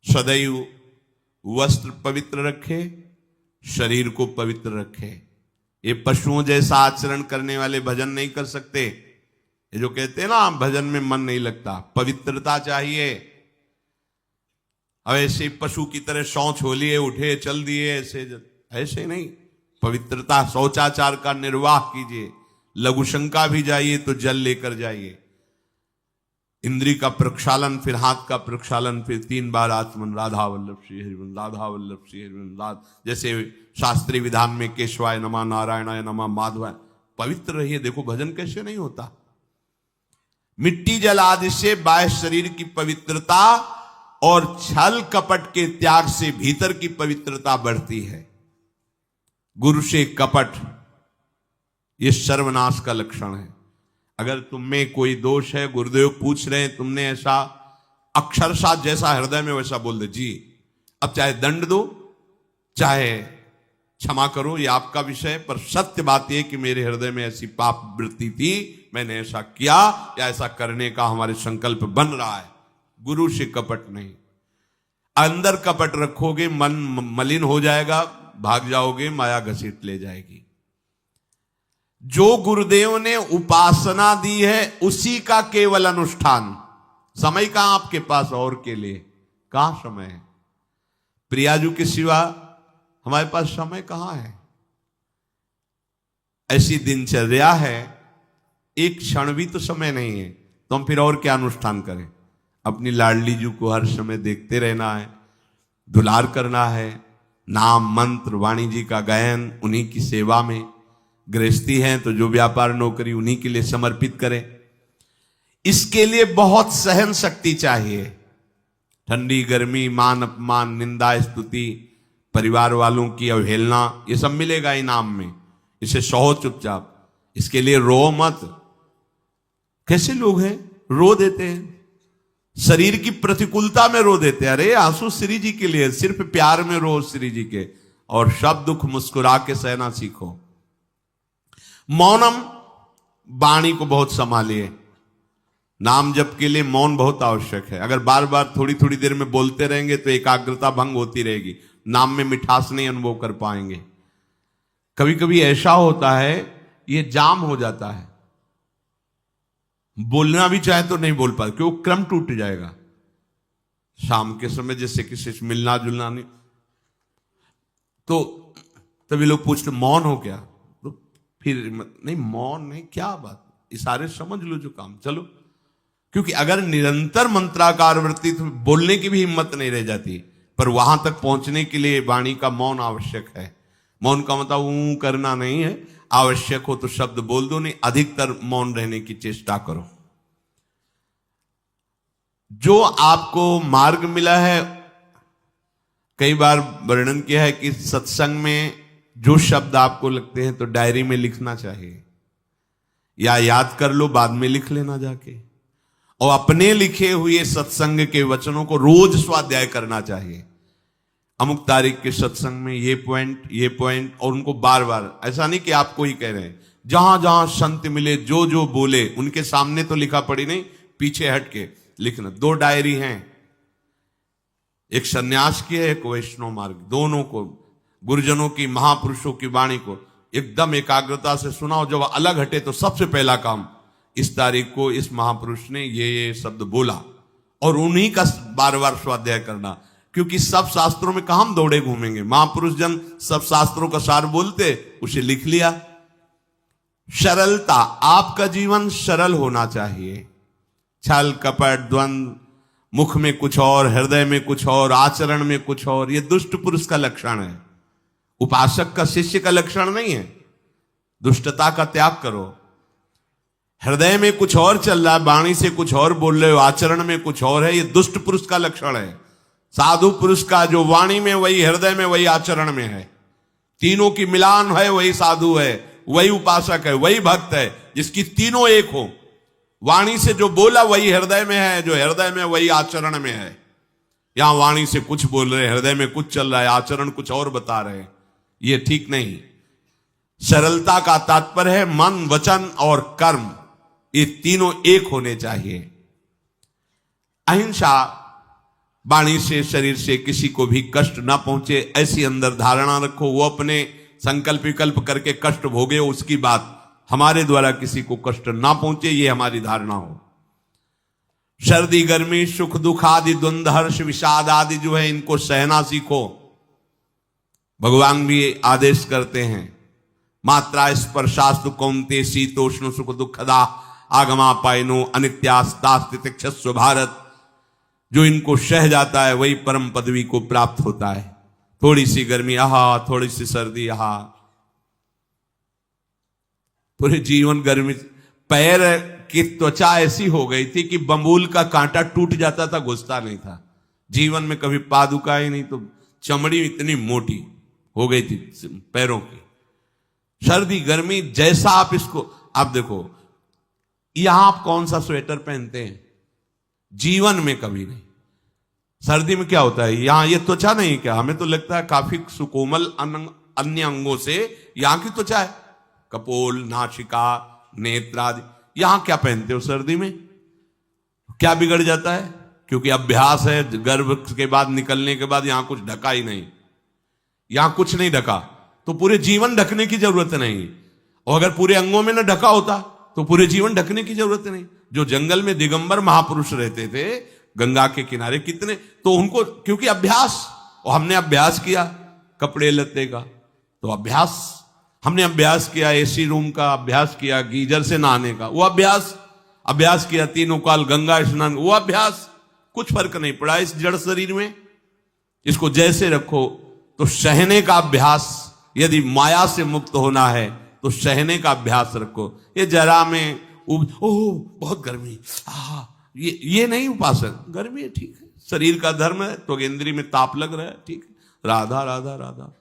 सदैव वस्त्र पवित्र रखे, शरीर को पवित्र रखे। ये पशुओं जैसा आचरण करने वाले भजन नहीं कर सकते। ये जो कहते हैं ना भजन में मन नहीं लगता, पवित्रता चाहिए। अब ऐसे पशु की तरह शौच हो लिए, उठे चल दिए, ऐसे नहीं। पवित्रता, शौचाचार का निर्वाह कीजिए। लघु शंका भी जाइए तो जल लेकर जाइए। इंद्री का प्रक्षालन, फिर हाथ का प्रक्षालन, फिर 3 बार आचमन, राधा वल्लभ श्री हरिवंश, राधा वल्लभ श्री हरिवंश। जैसे शास्त्रीय विधान में केशवाय नमः, नारायणाय नमः, माधवाय। पवित्र रहिए। देखो भजन कैसे नहीं होता। मिट्टी जल आदि से बाह्य शरीर की पवित्रता और छल कपट के त्याग से भीतर की पवित्रता बढ़ती है। गुरु से कपट, यह सर्वनाश का लक्षण है। अगर तुम में कोई दोष है, गुरुदेव पूछ रहे हैं, तुमने ऐसा अक्षरशः जैसा हृदय में वैसा बोल दे जी, अब चाहे दंड दो चाहे क्षमा करो, ये आपका विषय। पर सत्य बात यह कि मेरे हृदय में ऐसी पाप वृत्ति थी, मैंने ऐसा किया या ऐसा करने का हमारे संकल्प बन रहा है। गुरु से कपट नहीं। अंदर कपट रखोगे, मन मलिन हो जाएगा, भाग जाओगे, माया घसीट ले जाएगी। जो गुरुदेव ने उपासना दी है उसी का केवल अनुष्ठान। समय कहां आपके पास और के लिए? कहां समय है? प्रियाजू के सिवा हमारे पास समय कहां है? ऐसी दिनचर्या है, एक क्षण भी तो समय नहीं है, तो हम फिर और क्या अनुष्ठान करें? अपनी लाडली जू को हर समय देखते रहना है, दुलार करना है, नाम मंत्र वाणी जी का गायन, उन्हीं की सेवा में। गृहस्थी हैं तो जो व्यापार नौकरी उन्हीं के लिए समर्पित करें। इसके लिए बहुत सहन शक्ति चाहिए। ठंडी गर्मी, मान अपमान, निंदा स्तुति, परिवार वालों की अवहेलना, ये सब मिलेगा इनाम में। इसे सहो चुपचाप, इसके लिए रो मत। कैसे लोग हैं, रो देते हैं, शरीर की प्रतिकूलता में रो देते हैं। अरे आंसू श्री जी के लिए, सिर्फ प्यार में रो श्री जी के, और सब दुख मुस्कुरा के सहना सीखो। मौनम, वाणी को बहुत संभालिए। नाम जप के लिए मौन बहुत आवश्यक है। अगर बार बार थोड़ी थोड़ी देर में बोलते रहेंगे तो एकाग्रता भंग होती रहेगी, नाम में मिठास नहीं अनुभव कर पाएंगे। कभी कभी ऐसा होता है, ये जाम हो जाता है, बोलना भी चाहे तो नहीं बोल पाते, क्यों? क्रम टूट जाएगा। शाम के समय जैसे किसी से मिलना जुलना नहीं, तो तभी लोग पूछते मौन हो क्या? तो फिर नहीं, मौन नहीं, क्या बात, इशारे समझ लो जो काम, चलो। क्योंकि अगर निरंतर मंत्राकार वृत्ति तो बोलने की भी हिम्मत नहीं रह जाती। पर वहां तक पहुंचने के लिए वाणी का मौन आवश्यक है। मौन का मतलब ऊ करना नहीं है, आवश्यक हो तो शब्द बोल दो, नहीं अधिकतर मौन रहने की चेष्टा करो। जो आपको मार्ग मिला है, कई बार वर्णन किया है कि सत्संग में जो शब्द आपको लगते हैं तो डायरी में लिखना चाहिए, या याद कर लो, बाद में लिख लेना जाके। और अपने लिखे हुए सत्संग के वचनों को रोज स्वाध्याय करना चाहिए। अमुक तारीख के सत्संग में ये पॉइंट, और उनको बार बार, ऐसा नहीं कि आपको ही कह रहे हैं, जहां जहां संत मिले जो जो बोले उनके सामने तो लिखा पड़ी नहीं, पीछे हट के लिखना। 2 डायरी हैं, एक सन्यास की है, एक वैष्णव मार्ग। दोनों को, गुरुजनों की, महापुरुषों की वाणी को एकदम एकाग्रता से सुनाओ। जब अलग हटे तो सबसे पहला काम, इस तारीख को इस महापुरुष ने ये शब्द बोला, और उन्हीं का बार बार स्वाध्याय करना। क्योंकि सब शास्त्रों में कहां हम दौड़े घूमेंगे, महापुरुष जन सब शास्त्रों का सार बोलते, उसे लिख लिया। सरलता, आपका जीवन सरल होना चाहिए। छल कपट द्वंद, मुख में कुछ और, हृदय में कुछ और, आचरण में कुछ और, यह दुष्ट पुरुष का लक्षण है। उपासक का, शिष्य का लक्षण नहीं है। दुष्टता का त्याग करो। हृदय में कुछ और चल रहा है, वाणी से कुछ और बोल रहे हो, आचरण में कुछ और है, यह दुष्ट पुरुष का लक्षण है। साधु पुरुष का जो वाणी में वही, हृदय में वही, आचरण में है, तीनों की मिलान है, वही साधु है, वही उपासक है, वही भक्त है, जिसकी तीनों एक हो। वाणी से जो बोला वही हृदय में है, जो हृदय में वही आचरण में है। यहां वाणी से कुछ बोल रहे, हृदय में कुछ चल रहा है, आचरण कुछ और बता रहे, ये ठीक नहीं। सरलता का तात्पर्य है मन, वचन और कर्म, ये तीनों एक होने चाहिए। अहिंसा, वाणी से शरीर से किसी को भी कष्ट ना पहुंचे, ऐसी अंदर धारणा रखो। वो अपने संकल्प विकल्प करके कष्ट भोगे, उसकी बात, हमारे द्वारा किसी को कष्ट ना पहुंचे, ये हमारी धारणा हो। सर्दी गर्मी सुख दुख आदि द्वंद्व हर्ष विषाद आदि जो है, इनको सहना सीखो। भगवान भी आदेश करते हैं, मात्रा स्पर्शास्तु कौन्ते शीतोष्ण सुख दुखदा आगमा पायनो अनित्यास्तास्तितिक्षस्व भारत। जो इनको सह जाता है वही परम पदवी को प्राप्त होता है। थोड़ी सी गर्मी आहा, थोड़ी सी सर्दी आहा, पूरे जीवन गर्मी। पैर की त्वचा ऐसी हो गई थी कि बंबूल का कांटा टूट जाता था, घुसता नहीं था। जीवन में कभी पादुका ही नहीं, तो चमड़ी इतनी मोटी हो गई थी पैरों की। सर्दी गर्मी जैसा आप इसको, आप देखो यहां आप कौन सा स्वेटर पहनते हैं? जीवन में कभी नहीं। सर्दी में क्या होता है, यहां ये त्वचा नहीं क्या? हमें तो लगता है काफी सुकोमल अन्य अंगों से यहां की त्वचा है, कपोल, नासिका, नेत्र आदि। यहां क्या पहनते हो सर्दी में? क्या बिगड़ जाता है? क्योंकि अभ्यास है, गर्भ के बाद निकलने के बाद यहां कुछ ढका ही नहीं, यहां कुछ नहीं ढका, तो पूरे जीवन ढकने की जरूरत नहीं। और अगर पूरे अंगों में न ढका होता तो पूरे जीवन ढकने की जरूरत नहीं। जो जंगल में दिगंबर महापुरुष रहते थे गंगा के किनारे, कितने, तो उनको क्योंकि अभ्यास, और हमने अभ्यास किया कपड़े लत्ते का, तो अभ्यास, हमने अभ्यास किया एसी रूम का, अभ्यास किया गीजर से नहाने का, वो अभ्यास किया तीनों काल गंगा स्नान, वो अभ्यास। कुछ फर्क नहीं पड़ा इस जड़ शरीर में। इसको जैसे रखो। तो सहने का अभ्यास, यदि माया से मुक्त होना है तो सहने का अभ्यास रखो। ये जरा में ओह बहुत गर्मी, ये नहीं उपासक। गर्मी है, ठीक है, शरीर का धर्म है, तो इंद्री में ताप लग रहा है, ठीक है, राधा राधा राधा।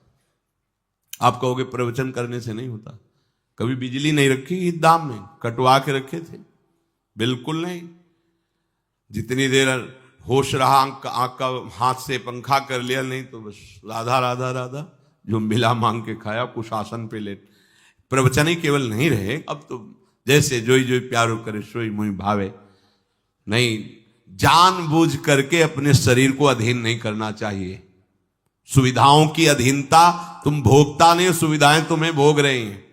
आप कहोगे प्रवचन करने से नहीं होता। कभी बिजली नहीं रखी ईद दाम में, कटवा के रखे थे? बिल्कुल नहीं। जितनी देर होश रहा, आंख का हाथ से पंखा कर लिया, नहीं तो बस राधा राधा राधा, जो मिला मांग के खाया, कुछ आसन पे लेट। प्रवचन ही केवल नहीं रहे, अब तो जैसे जोई जोई प्यारो करे सोई मोहि भावे। नहीं, जानबूझ करके अपने शरीर को अधीन नहीं करना चाहिए। सुविधाओं की अधीनता, तुम भोगता नहीं, सुविधाएं तुम्हें भोग रही हैं।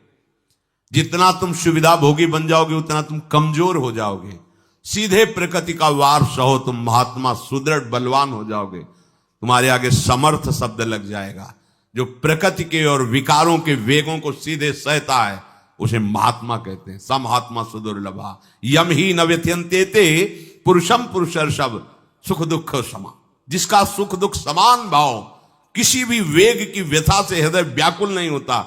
जितना तुम सुविधा भोगी बन जाओगे उतना तुम कमजोर हो जाओगे। सीधे प्रकृति का वार सहो, तुम महात्मा सुदृढ़ बलवान हो जाओगे। तुम्हारे आगे समर्थ शब्द लग जाएगा। जो प्रकृति के और विकारों के वेगों को सीधे सहता है उसे महात्मा कहते हैं। समहात्मा सुदुर्लभा यम ही न व्यथयन्ते पुरुषम पुरुषर्षभ सुख दुख समा। जिसका सुख दुख समान भाव, किसी भी वेग की व्यथा से हृदय व्याकुल नहीं होता,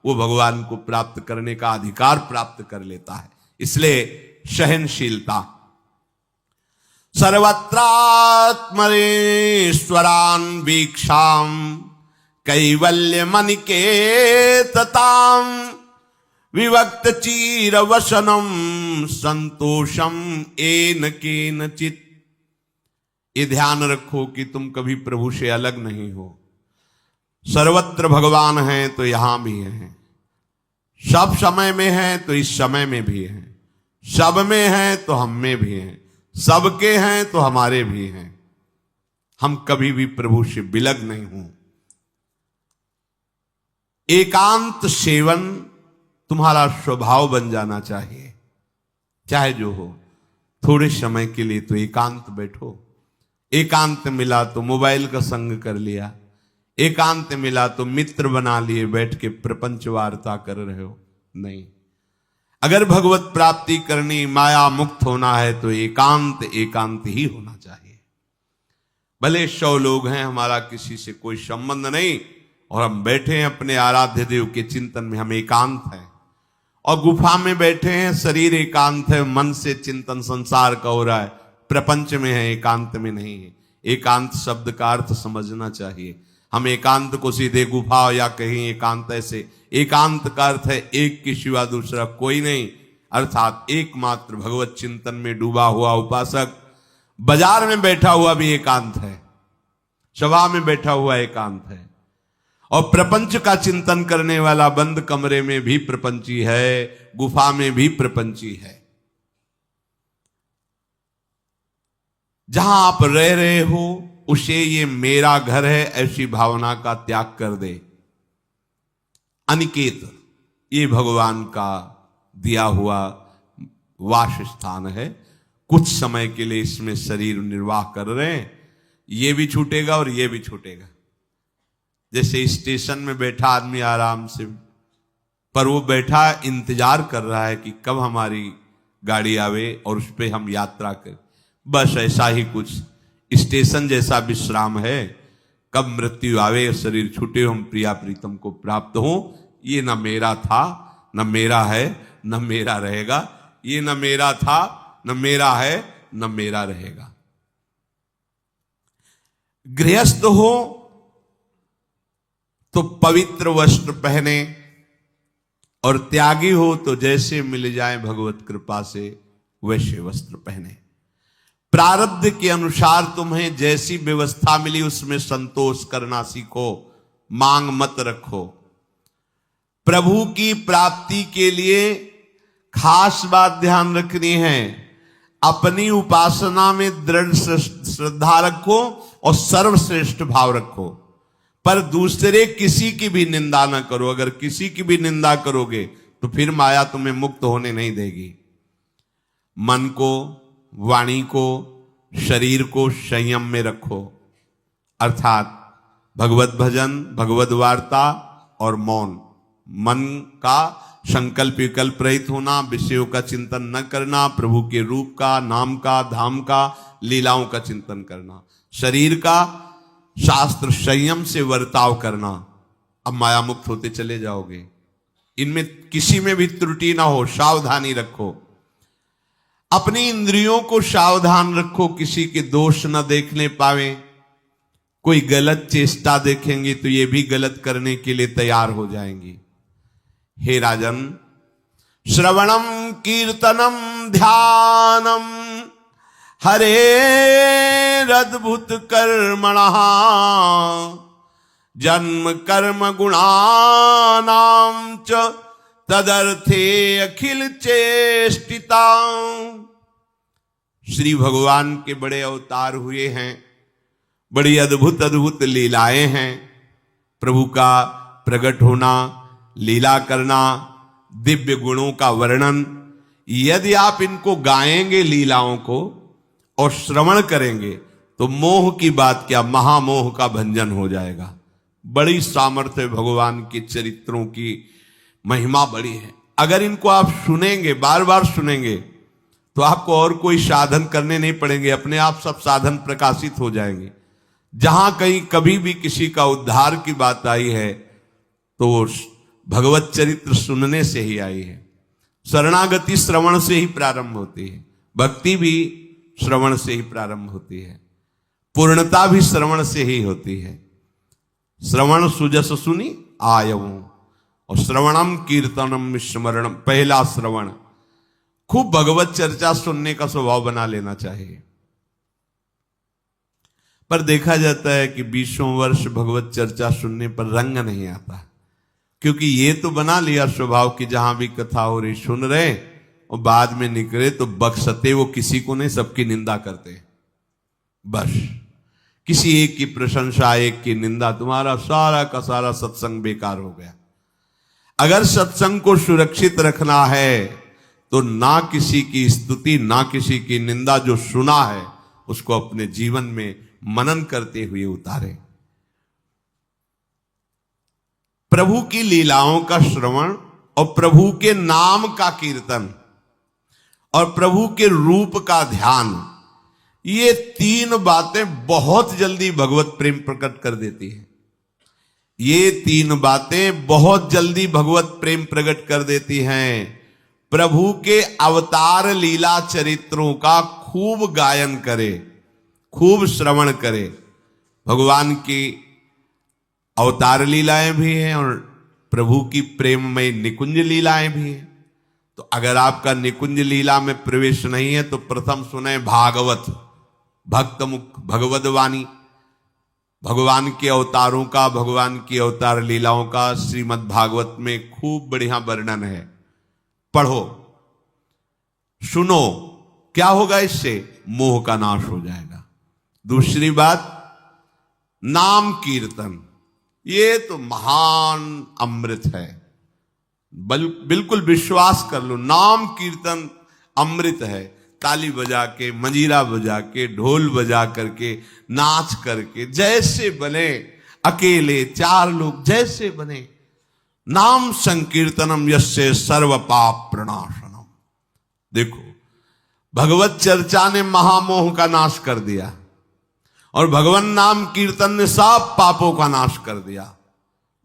वो भगवान को प्राप्त करने का अधिकार प्राप्त कर लेता है। इसलिए सहनशीलता। सर्वत्रात्मरेश्वरान वीक्षाम कैवल्य मनिकेतताम विवक्त चीर वसनम संतोषम एन केनचित। ये ध्यान रखो कि तुम कभी प्रभु से अलग नहीं हो। सर्वत्र भगवान हैं तो यहां भी हैं, सब समय में हैं तो इस समय में भी हैं, सब में हैं तो हम में भी हैं, सबके हैं तो हमारे भी हैं। हम कभी भी प्रभु से विलग नहीं हूं। एकांत सेवन तुम्हारा स्वभाव बन जाना चाहिए। चाहे जो हो, थोड़े समय के लिए तो एकांत बैठो। एकांत मिला तो मोबाइल का संग कर लिया, एकांत मिला तो मित्र बना लिए, बैठ के प्रपंच वार्ता कर रहे हो। नहीं, अगर भगवत प्राप्ति करनी, माया मुक्त होना है तो एकांत एकांत ही होना चाहिए। भले 100 लोग हैं, हमारा किसी से कोई संबंध नहीं, और हम बैठे हैं अपने आराध्य देव के चिंतन में, हम एकांत हैं। और गुफा में बैठे हैं, शरीर एकांत है, मन से चिंतन संसार का हो रहा है, प्रपंच में है, एकांत में नहीं है। एकांत शब्द का अर्थ समझना चाहिए। हम एकांत को सीधे गुफा या कहीं एकांत, ऐसे एकांत का अर्थ है एक के सिवा दूसरा कोई नहीं, अर्थात एकमात्र भगवत चिंतन में डूबा हुआ उपासक। बाजार में बैठा हुआ भी एकांत है, सभा में बैठा हुआ एकांत है, और प्रपंच का चिंतन करने वाला बंद कमरे में भी प्रपंची है, गुफा में भी प्रपंची है। जहां आप रह रहे हो उसे ये मेरा घर है ऐसी भावना का त्याग कर दे। अनिकेत ये भगवान का दिया हुआ वास स्थान है। कुछ समय के लिए इसमें शरीर निर्वाह कर रहे हैं, ये भी छूटेगा और ये भी छूटेगा। जैसे स्टेशन में बैठा आदमी आराम से, पर वो बैठा इंतजार कर रहा है कि कब हमारी गाड़ी आवे और उस पर हम यात्रा करें। बस ऐसा ही कुछ स्टेशन जैसा विश्राम है। कब मृत्यु आवे, शरीर छूटे, हम प्रिया प्रीतम को प्राप्त हो। ये न मेरा था, न मेरा है, न मेरा रहेगा। ये न मेरा था, न मेरा है, न मेरा रहेगा। गृहस्थ हो तो पवित्र वस्त्र पहने, और त्यागी हो तो जैसे मिल जाए भगवत कृपा से वैसे वस्त्र पहने। प्रारब्ध के अनुसार तुम्हें जैसी व्यवस्था मिली उसमें संतोष करना सीखो, मांग मत रखो। प्रभु की प्राप्ति के लिए खास बात ध्यान रखनी है, अपनी उपासना में दृढ़ श्रद्धा रखो और सर्वश्रेष्ठ भाव रखो, पर दूसरे किसी की भी निंदा न करो। अगर किसी की भी निंदा करोगे तो फिर माया तुम्हें मुक्त होने नहीं देगी। मन को, वाणी को, शरीर को संयम में रखो, अर्थात भगवत भजन, भगवत वार्ता और मौन। मन का संकल्प विकल्प रहित होना, विषयों का चिंतन न करना, प्रभु के रूप का, नाम का, धाम का, लीलाओं का चिंतन करना। शरीर का शास्त्र संयम से वर्ताव करना। अब माया मुक्त होते चले जाओगे। इनमें किसी में भी त्रुटि ना हो, सावधानी रखो। अपनी इंद्रियों को सावधान रखो, किसी के दोष न देखने पावे। कोई गलत चेष्टा देखेंगे तो ये भी गलत करने के लिए तैयार हो जाएंगी। हे राजन, श्रवणम कीर्तनम ध्यानम हरेरद्भुत कर्मणः जन्म कर्म गुणानां च तदर्थे अखिल चेष्टिता। श्री भगवान के बड़े अवतार हुए हैं, बड़ी अद्भुत अद्भुत लीलाएं हैं। प्रभु का प्रकट होना, लीला करना, दिव्य गुणों का वर्णन। यदि आप इनको गाएंगे लीलाओं को और श्रवण करेंगे तो मोह की बात क्या, महामोह का भंजन हो जाएगा। बड़ी सामर्थ्य भगवान के चरित्रों की महिमा बड़ी है। अगर इनको आप सुनेंगे, बार बार सुनेंगे, तो आपको और कोई साधन करने नहीं पड़ेंगे, अपने आप सब साधन प्रकाशित हो जाएंगे। जहां कहीं कभी भी किसी का उद्धार की बात आई है तो वो भगवत चरित्र सुनने से ही आई है। शरणागति श्रवण से ही प्रारंभ होती है, भक्ति भी श्रवण से ही प्रारंभ होती है, पूर्णता भी श्रवण से ही होती है। श्रवण सुजस सुनी आयऊ, और श्रवणम कीर्तनम स्मरणम। पहला श्रवण, खूब भगवत चर्चा सुनने का स्वभाव बना लेना चाहिए। पर देखा जाता है कि 20 वर्ष भगवत चर्चा सुनने पर रंग नहीं आता, क्योंकि ये तो बना लिया स्वभाव कि जहां भी कथा हो रही सुन रहे, और बाद में निकले तो बख्शते वो किसी को नहीं, सबकी निंदा करते। बस किसी एक की प्रशंसा, एक की निंदा, तुम्हारा सारा का सारा सत्संग बेकार हो गया। अगर सत्संग को सुरक्षित रखना है तो ना किसी की स्तुति, ना किसी की निंदा, जो सुना है उसको अपने जीवन में मनन करते हुए उतारे। प्रभु की लीलाओं का श्रवण और प्रभु के नाम का कीर्तन और प्रभु के रूप का ध्यान, ये 3 बातें बहुत जल्दी भगवत प्रेम प्रकट कर देती है। ये 3 बातें बहुत जल्दी भगवत प्रेम प्रकट कर देती हैं। प्रभु के अवतार लीला चरित्रों का खूब गायन करे, खूब श्रवण करे। भगवान की अवतार लीलाएं भी हैं और प्रभु की प्रेममय निकुंज लीलाएं भी हैं। तो अगर आपका निकुंज लीला में प्रवेश नहीं है तो प्रथम सुने भागवत, भक्त मुख भगवद वाणी। भगवान के अवतारों का, भगवान की अवतार लीलाओं का श्रीमद् भागवत में खूब बढ़िया वर्णन है। पढ़ो, सुनो, क्या होगा इससे? मोह का नाश हो जाएगा। दूसरी बात, नाम कीर्तन, ये तो महान अमृत है। बिल्कुल विश्वास कर लो, नाम कीर्तन अमृत है। ताली बजा के, मंजीरा बजा के, ढोल बजा करके, नाच करके, जैसे बने, अकेले 4 लोग जैसे बने, नाम संकीर्तनम यस्य सर्व पाप प्रणाशनम। देखो, भगवत चर्चा ने महामोह का नाश कर दिया और भगवान नाम कीर्तन ने सब पापों का नाश कर दिया।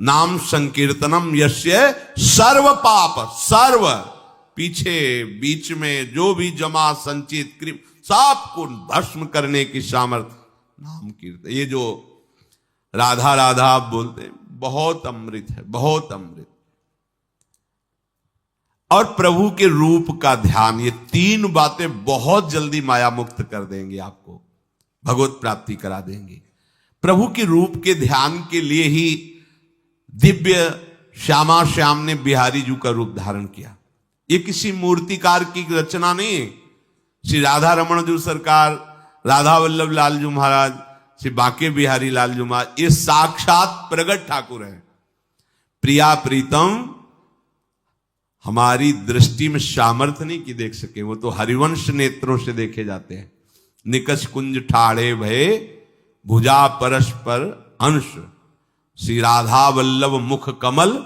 नाम संकीर्तनम यस्य सर्व पाप, सर्व, पीछे बीच में जो भी जमा संचित कृप सबको भस्म करने की सामर्थ्य नाम कीर्तन। ये जो राधा राधा आप बोलते हैं, बहुत अमृत है, बहुत अमृत। और प्रभु के रूप का ध्यान, ये 3 बातें बहुत जल्दी माया मुक्त कर देंगे, आपको भगवत प्राप्ति करा देंगे। प्रभु के रूप के ध्यान के लिए ही दिव्य श्यामा श्याम ने बिहारी जी का रूप धारण किया। ये किसी मूर्तिकार की रचना नहीं है। श्री राधा रमण जी सरकार, राधा वल्लभ लाल जी महाराज, श्री बांके बिहारी लाल जी महाराज, ये साक्षात प्रगट ठाकुर है। प्रिया प्रीतम हमारी दृष्टि में सामर्थ्य नहीं कि देख सके, वो तो हरिवंश नेत्रों से देखे जाते हैं। निकष कुंज ठाड़े भये भुजा परस्पर अंश, श्री राधा वल्लभ मुख कमल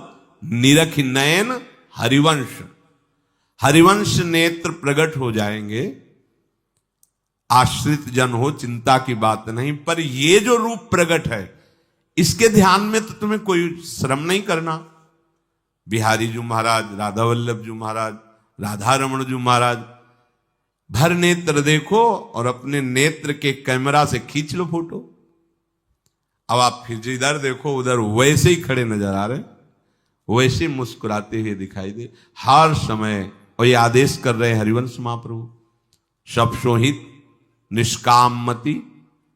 निरख नयन हरिवंश। हरिवंश नेत्र प्रकट हो जाएंगे, आश्रित जन हो, चिंता की बात नहीं। पर ये जो रूप प्रकट है, इसके ध्यान में तो तुम्हें कोई श्रम नहीं करना। बिहारी जी महाराज, राधा वल्लभ जी महाराज, राधा रमण जी महाराज, भर नेत्र देखो और अपने नेत्र के कैमरा से खींच लो फोटो। अब आप फिर जिधर देखो उधर वैसे ही खड़े नजर आ रहे, वैसे मुस्कुराते हुए दिखाई दे हर समय। और ये आदेश कर रहे हैं हरिवंश महाप्रभु, सब सोहित निष्कामति,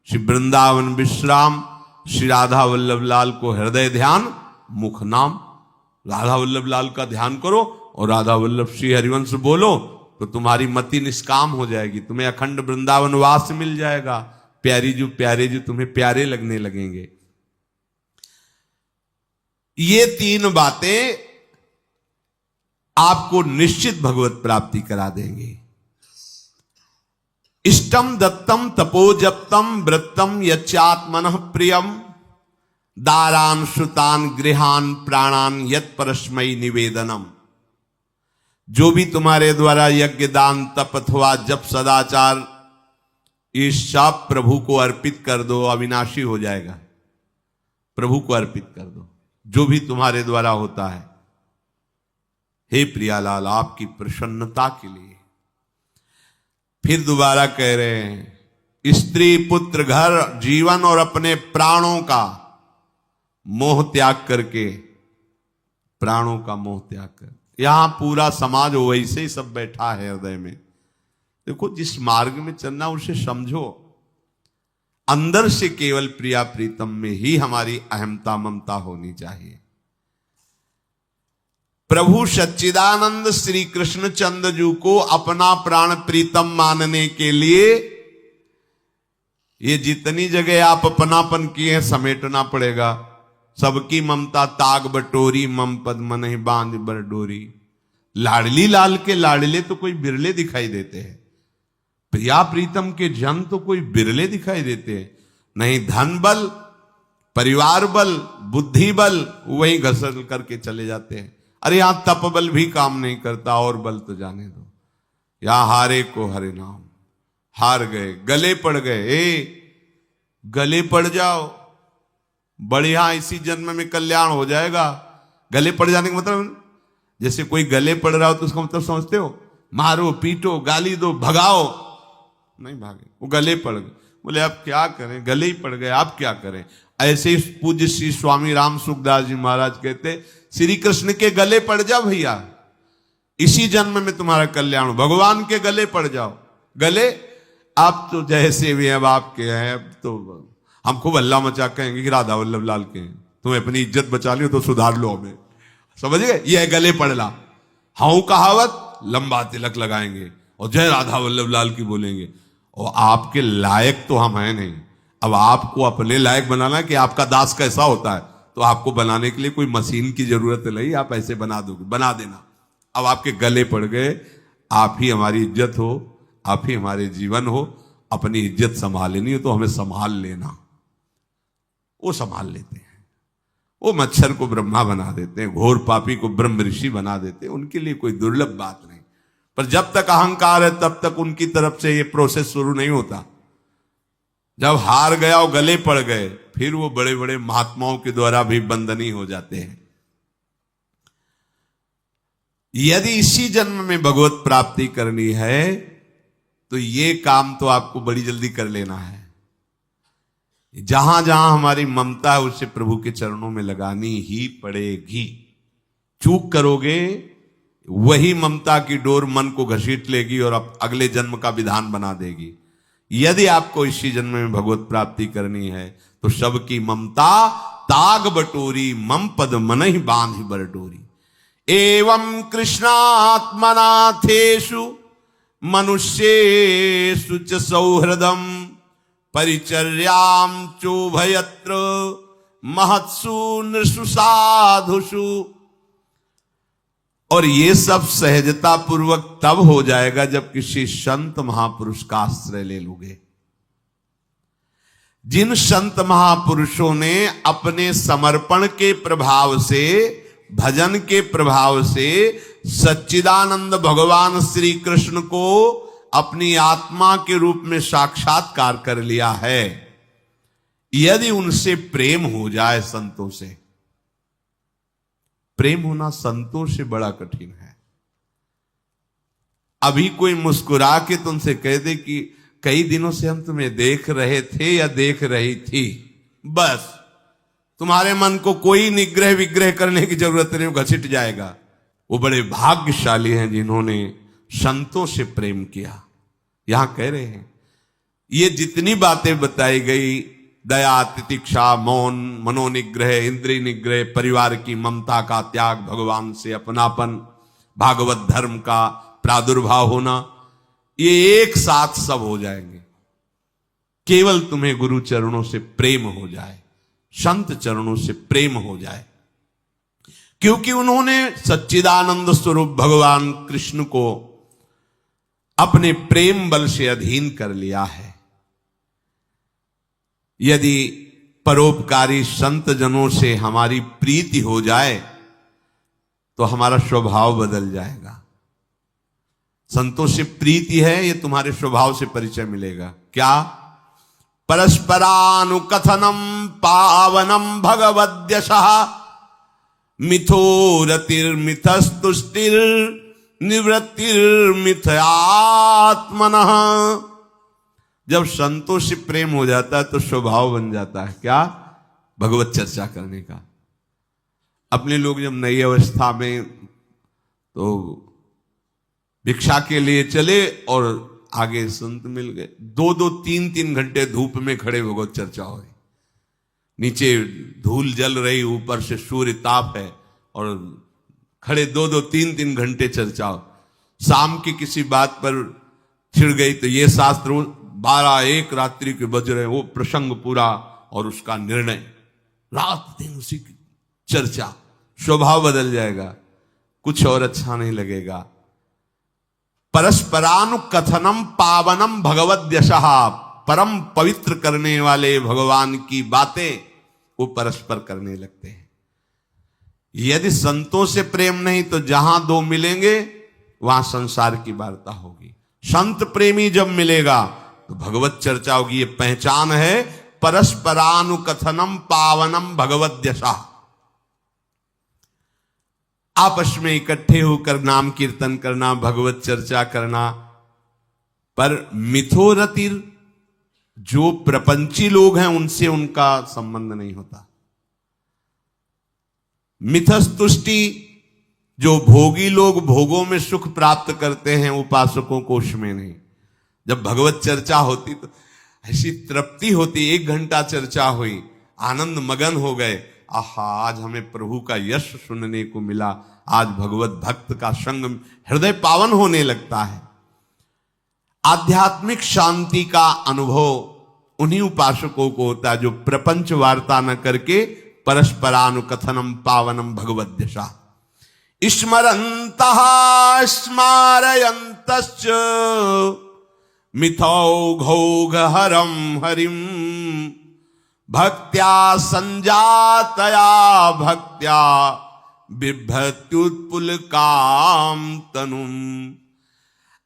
श्री वृंदावन विश्राम, श्री राधा वल्लभ लाल को हृदय ध्यान, मुख नाम। राधा वल्लभ लाल का ध्यान करो और राधा वल्लभ श्री हरिवंश बोलो तो तुम्हारी मति निष्काम हो जाएगी, तुम्हें अखंड वृंदावन वास मिल जाएगा। प्यारे जो तुम्हें प्यारे लगने लगेंगे। ये 3 बातें आपको निश्चित भगवत प्राप्ति करा देंगे। इष्टम दत्तम तपोजप्तम वृत्तम यच्चात्मनः प्रियम, दारान श्रुतान गृहान प्राणान यत् परस्मै निवेदनम। जो भी तुम्हारे द्वारा यज्ञ दान तप अथवा जप सदाचार, ये सब प्रभु को अर्पित कर दो, अविनाशी हो जाएगा। प्रभु को अर्पित कर दो जो भी तुम्हारे द्वारा होता है। हे प्रियालाल, आपकी प्रसन्नता के लिए। फिर दोबारा कह रहे हैं, स्त्री पुत्र घर जीवन और अपने प्राणों का मोह त्याग करके, प्राणों का मोह त्याग कर। यहां पूरा समाज वैसे ही सब बैठा है हृदय में। देखो, जिस मार्ग में चलना उसे समझो। अंदर से केवल प्रिया प्रीतम में ही हमारी अहमता ममता होनी चाहिए। प्रभु सच्चिदानंद श्री कृष्ण चंद्र जी को अपना प्राण प्रीतम मानने के लिए ये जितनी जगह आप अपनापन किए हैं समेटना पड़ेगा। सबकी ममता ताग बटोरी, मम पद मन ही बांध बर डोरी। लाडली लाल के लाडले तो कोई बिरले दिखाई देते हैं, प्रिया प्रीतम के जन तो कोई बिरले दिखाई देते हैं। नहीं धन बल, परिवार बल, बुद्धि बल, वही घसल करके चले जाते हैं। अरे यहां तप बल भी काम नहीं करता, और बल तो जाने दो। यहां हारे को हरे नाम, हार गए, गले पड़ गए। गले पड़ जाओ, बढ़िया, इसी जन्म में कल्याण हो जाएगा। गले पड़ जाने का मतलब, जैसे कोई गले पड़ रहा हो तो उसका मतलब समझते हो, मारो पीटो गाली दो भगाओ। नहीं भागे, वो गले पड़ गए। बोले अब क्या करें, गले ही पड़ गए, आप क्या करें। ऐसे ही पूज्य श्री स्वामी राम सुखदास जी महाराज कहते, श्री कृष्ण के गले पड़ जाओ भैया, इसी जन्म में तुम्हारा कल्याण। भगवान के गले पड़ जाओ। गले आप तो जैसे भी अब आपके हैं, अब तो हम खूब अल्लाह मचा कहेंगे कि राधा वल्लभ लाल के हैं, तुम्हें अपनी इज्जत बचा ली तो सुधार लो हमें, समझ गए। ये है गले पड़ना। हाउ कहावत, लंबा तिलक लगाएंगे और जय राधा वल्लभ लाल की बोलेंगे, और आपके लायक तो हम हैं नहीं। अब आपको अपने लायक बनाना कि आपका दास कैसा होता है, तो आपको बनाने के लिए कोई मशीन की जरूरत नहीं, आप ऐसे बना दोगे, बना देना। अब आपके गले पड़ गए, आप ही हमारी इज्जत हो, आप ही हमारे जीवन हो, अपनी इज्जत संभालनी हो तो हमें संभाल लेना। वो संभाल लेते हैं। वो मच्छर को ब्रह्मा बना देते हैं, घोर पापी को ब्रह्म ऋषि बना देते हैं, उनके लिए कोई दुर्लभ बात नहीं। पर जब तक अहंकार है तब तक उनकी तरफ से ये प्रोसेस शुरू नहीं होता। जब हार गया और गले पड़ गए, फिर वो बड़े बड़े महात्माओं के द्वारा भी बंदनी हो जाते हैं। यदि इसी जन्म में भगवत प्राप्ति करनी है तो ये काम तो आपको बड़ी जल्दी कर लेना है। जहां जहां हमारी ममता है उसे प्रभु के चरणों में लगानी ही पड़ेगी। चूक करोगे, वही ममता की डोर मन को घसीट लेगी और अगले जन्म का विधान बना देगी। यदि आपको इसी जन्म में भगवत प्राप्ति करनी है तो सबकी ममता ताग बटोरी, मम पद मन ही बांध बर डोरी। एवं कृष्णात्मनाथेषु मनुष्येषु च सौहृदम परिचर्याम चोभयत्र महत्सु नृषु साधुषु। और ये सब सहजता पूर्वक तब हो जाएगा जब किसी संत महापुरुष का आश्रय ले लोगे। जिन संत महापुरुषों ने अपने समर्पण के प्रभाव से, भजन के प्रभाव से सच्चिदानंद भगवान श्री कृष्ण को अपनी आत्मा के रूप में साक्षात्कार कर लिया है, यदि उनसे प्रेम हो जाए, संतों से प्रेम होना संतों से बड़ा कठिन है। अभी कोई मुस्कुरा के तुमसे कह दे कि कई दिनों से हम तुम्हें देख रहे थे या देख रही थी, बस तुम्हारे मन को कोई निग्रह विग्रह करने की जरूरत नहीं, घसीट जाएगा। वो बड़े भाग्यशाली हैं जिन्होंने संतों से प्रेम किया। यहां कह रहे हैं ये जितनी बातें बताई गई, दया, तितिक्षा, मौन, मनोनिग्रह, इंद्रिय निग्रह, परिवार की ममता का त्याग, भगवान से अपनापन, भागवत धर्म का प्रादुर्भाव होना, ये एक साथ सब हो जाएंगे। केवल तुम्हें गुरु चरणों से प्रेम हो जाए, संत चरणों से प्रेम हो जाए, क्योंकि उन्होंने सच्चिदानंद स्वरूप भगवान कृष्ण को अपने प्रेम बल से अधीन कर लिया है। यदि परोपकारी संत जनों से हमारी प्रीति हो जाए तो हमारा स्वभाव बदल जाएगा। संतों से प्रीति है, ये तुम्हारे स्वभाव से परिचय मिलेगा। क्या? परस्परानुकथनम पावनम भगवद्यशः मिथो रतिर्मिथस्तुष्टिर निवृत्तिर्मिथयात्मनः। जब संतों से प्रेम हो जाता है तो स्वभाव बन जाता है क्या? भगवत चर्चा करने का। अपने लोग जब नई अवस्था में तो भिक्षा के लिए चले और आगे संत मिल गए, 2-2, 3-3 घंटे धूप में खड़े भगवत चर्चा हो रही, नीचे धूल जल रही, ऊपर से सूर्य ताप है और खड़े 2-2, 3-3 घंटे चर्चा हो। शाम की किसी बात पर छिड़ गई तो ये शास्त्र, 12-1 रात्रि के बज रहे, वो प्रसंग पूरा और उसका निर्णय, रात दिन उसी की चर्चा। स्वभाव बदल जाएगा, कुछ और अच्छा नहीं लगेगा। परस्परानुकथनम पावनम भगवद्यशः, परम पवित्र करने वाले भगवान की बातें वो परस्पर करने लगते हैं। यदि संतों से प्रेम नहीं तो जहां दो मिलेंगे वहां संसार की वार्ता होगी। संत प्रेमी जब मिलेगा तो भगवत चर्चा होगी। ये पहचान है परस्परानुकथनम पावनम भगवद्यशः। आपस में इकट्ठे होकर नाम कीर्तन करना, भगवत चर्चा करना। पर मिथोरतिर, जो प्रपंची लोग हैं उनसे उनका संबंध नहीं होता। मिथस्तुष्टि, जो भोगी लोग भोगों में सुख प्राप्त करते हैं, उपासकों को उसमें नहीं। जब भगवत चर्चा होती तो ऐसी तृप्ति होती, 1 घंटा चर्चा हुई, आनंद मगन हो गए, आहा आज हमें प्रभु का यश सुनने को मिला, आज भगवत भक्त का संग, हृदय पावन होने लगता है। आध्यात्मिक शांति का अनुभव उन्हीं उपासकों को होता है जो प्रपंच वार्ता न करके परस्परानुकथनम पावनम भगवद्यशा स्मरन्तः स्मारयन्तश्च मिथौघौघहरं हरिं भक्त्या संजातया भक्त्या बिभ्रत्युत्पुलकाम तनुम।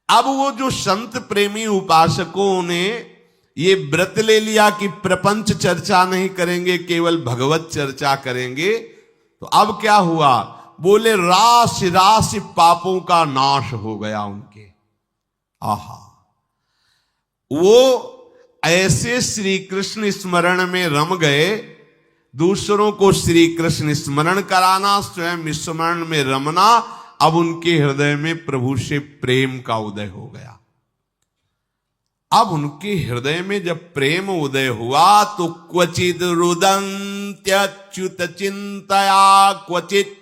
अब वो जो संत प्रेमी उपासकों ने ये व्रत ले लिया कि प्रपंच चर्चा नहीं करेंगे, केवल भगवत चर्चा करेंगे, तो अब क्या हुआ? बोले राशि राशि पापों का नाश हो गया उनके। आहा, वो ऐसे श्री कृष्ण स्मरण में रम गए, दूसरों को श्री कृष्ण स्मरण कराना, स्वयं स्मरण में रमना। अब उनके हृदय में प्रभु से प्रेम का उदय हो गया। अब उनके हृदय में जब प्रेम उदय हुआ तो क्वचित रुदन्त्यच्युत चिंतया क्वचित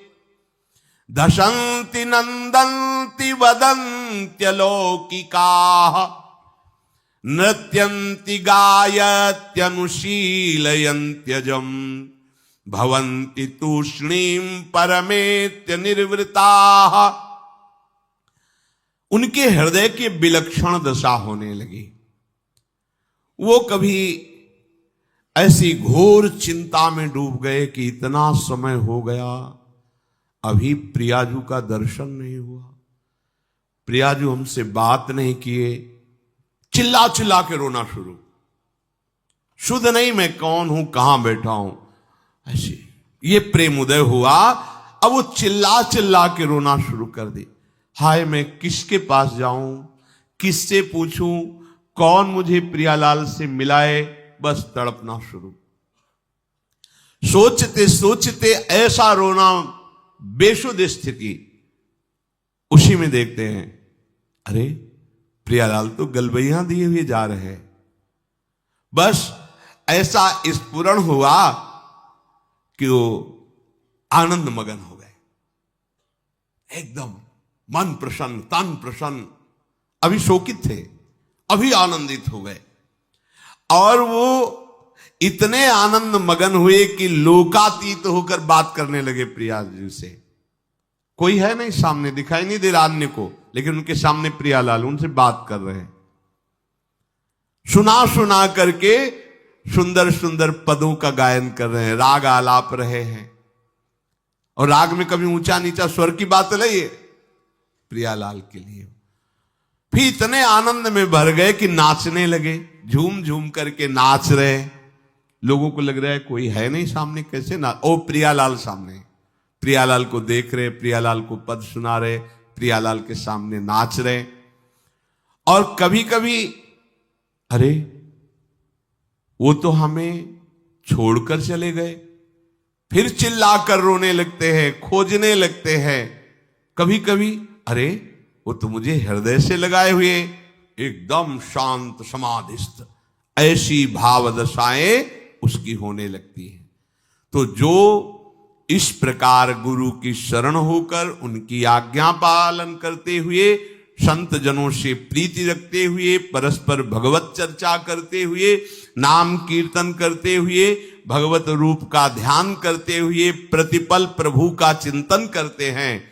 दशन्ति नंदन्ति वदन्त्यलौकिकाः नृत्यन्ति गायत्यनुशीलयन्त्यजम् भवन्ति तूष्णीं परमेत्य निर्वृताः। उनके हृदय की विलक्षण दशा होने लगी। वो कभी ऐसी घोर चिंता में डूब गए कि इतना समय हो गया, अभी प्रियाजू का दर्शन नहीं हुआ, प्रियाजू हमसे बात नहीं किए। चिल्ला चिल्ला के रोना शुरू, शुद्ध नहीं मैं कौन हूं, कहां बैठा हूं, ऐसे ये प्रेम उदय हुआ। अब वो चिल्ला चिल्ला के रोना शुरू कर दी। हाय, मैं किसके पास जाऊं, किससे पूछूं, कौन मुझे प्रियालाल से मिलाए, बस तड़पना शुरू। सोचते सोचते ऐसा रोना, बेशुद्ध स्थिति। उसी में देखते हैं, अरे प्रियालाल तो गलबैया दिए हुए जा रहे हैं। बस ऐसा स्फुरण हुआ कि वो आनंद मगन हो गए, एकदम मन प्रसन्न, तन प्रसन्न। अभी शोकित थे, अभी आनंदित हो गए। और वो इतने आनंद मगन हुए कि लोकातीत होकर बात करने लगे प्रिया जी से। कोई है नहीं सामने, दिखाई नहीं दे रहा अन्य को, लेकिन उनके सामने प्रियालाल उनसे बात कर रहे हैं। सुना सुना करके सुंदर सुंदर पदों का गायन कर रहे हैं, राग आलाप रहे हैं। और राग में कभी ऊंचा नीचा स्वर की बात नहीं है प्रियालाल के लिए। फिर इतने आनंद में भर गए कि नाचने लगे, झूम झूम करके नाच रहे। लोगों को लग रहा है कोई है नहीं सामने, कैसे ना, ओ प्रियालाल सामने, प्रियालाल को देख रहे, प्रियालाल को पद सुना रहे, प्रियालाल के सामने नाच रहे। और कभी कभी अरे वो तो हमें छोड़कर चले गए, फिर चिल्लाकर रोने लगते हैं, खोजने लगते हैं। कभी कभी अरे वो तो मुझे हृदय से लगाए हुए, एकदम शांत समाधिस्थ, ऐसी भाव दशाएं उसकी होने लगती हैं। तो जो इस प्रकार गुरु की शरण होकर उनकी आज्ञा पालन करते हुए, संत जनों से प्रीति रखते हुए, परस्पर भगवत चर्चा करते हुए, नाम कीर्तन करते हुए, भगवत रूप का ध्यान करते हुए, प्रतिपल प्रभु का चिंतन करते हैं,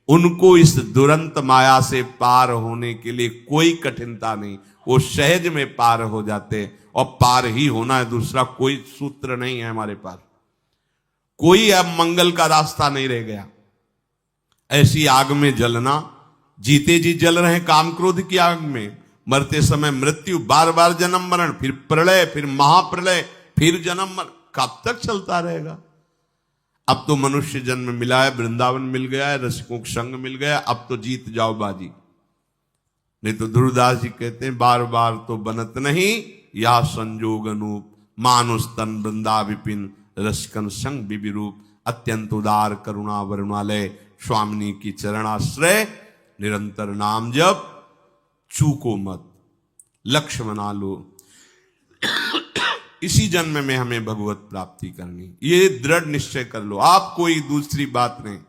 उनको इस दुरंत माया से पार होने के लिए कोई कठिनता नहीं, वो सहज में पार हो जाते। और पार ही होना है, दूसरा कोई सूत्र नहीं है हमारे पास। कोई अब मंगल का रास्ता नहीं रह गया। ऐसी आग में जलना, जीते जी जल रहे काम क्रोध की आग में, मरते समय मृत्यु, बार बार जन्म मरण, फिर प्रलय, फिर महाप्रलय, फिर जन्म मरण, कब तक चलता रहेगा? अब तो मनुष्य जन्म मिला है, वृंदावन मिल गया है, रसिकों का संग मिल गया, अब तो जीत जाओ बाजी। नहीं तो ध्रुवदास जी कहते हैं, बार बार तो बनत नहीं, या संजोग अनूप, मानुष तन वृंदा विपिन, रसिकन संग विविरूप, अत्यंत उदार करुणा वरुणालय, स्वामिनी की चरणाश्रय, निरंतर नाम जप, चूको मत, लक्ष्य बना लो। इसी जन्म में हमें भगवत प्राप्ति करनी, ये दृढ़ निश्चय कर लो आप, कोई दूसरी बात नहीं।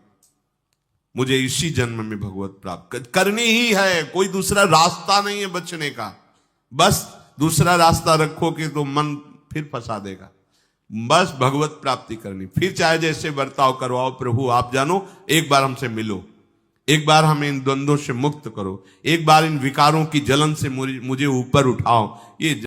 मुझे इसी जन्म में भगवत प्राप्त करनी ही है, कोई दूसरा रास्ता नहीं है बचने का। बस दूसरा रास्ता रखोगे तो मन फिर फंसा देगा। बस भगवत प्राप्ति करनी, फिर चाहे जैसे बर्ताव करवाओ, प्रभु आप जानो, एक बार हमसे मिलो, एक बार हमें इन द्वंद्वों से मुक्त करो, एक बार इन विकारों की जलन से मुझे ऊपर उठाओ। ये